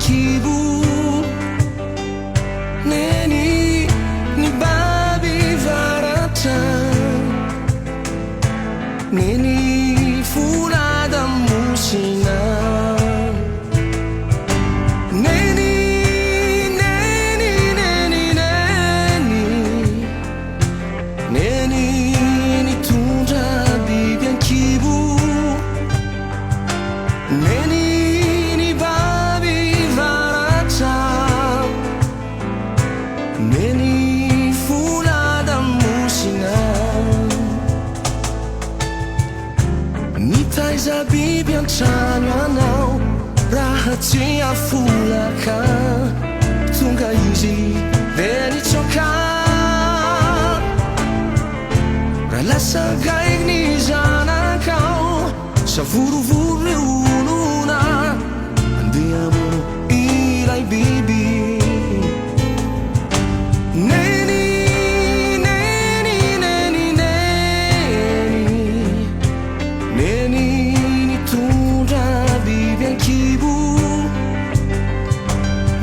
bianchivu. Neni ni babi varata, neni furada musina. Neni, neni, neni, neni, neni ni tundra bianchivu. Neni ni babi varata, neni fulada musina. Ni taiza bibi antrano anao, raha tsy afolaka. Tonga izy de nitsoka, raha lasa gaig ny zanakao. Savorovoro ny olona, andeha amono ilay biby. Neni, neni, neni, neni, neni nitondra biby ankibo.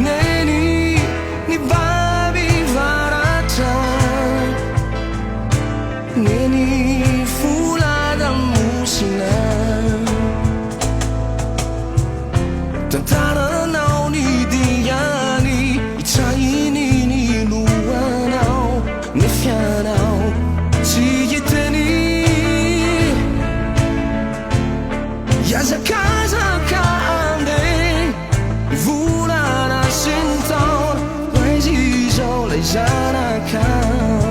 Neni ny baby varatra, neni fulada musina. Tantaranao ny diany, itsahiny ny lohanao. Ny fianao tsy hiteny, iazakazaka ande volana sy ny taona. Oaizy izao lay zanakao.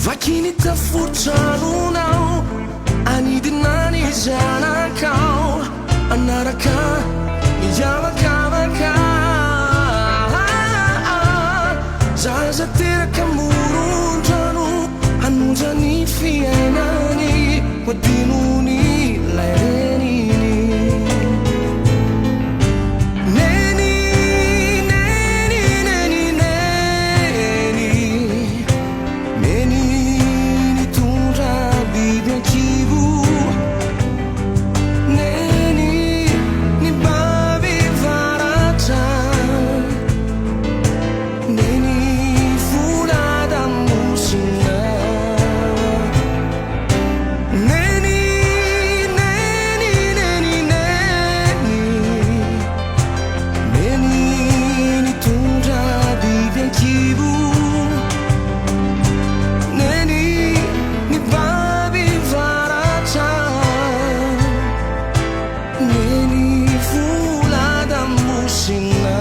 Vakiny tafotranonao, anidina ny zanakao. Anaraka mijavakavaka, zaza teraka moron-drano, hamonjy ny fiainany, hoadinony lay reniny. Neni, neni, neni, neni, neni nitondra biby ankibo. Neni ny baby varatra, neni fulada musina. Neni, neni, neni, neni, neni nitondra biby ankibo. Neni ny baby varatra, neni fulada musina.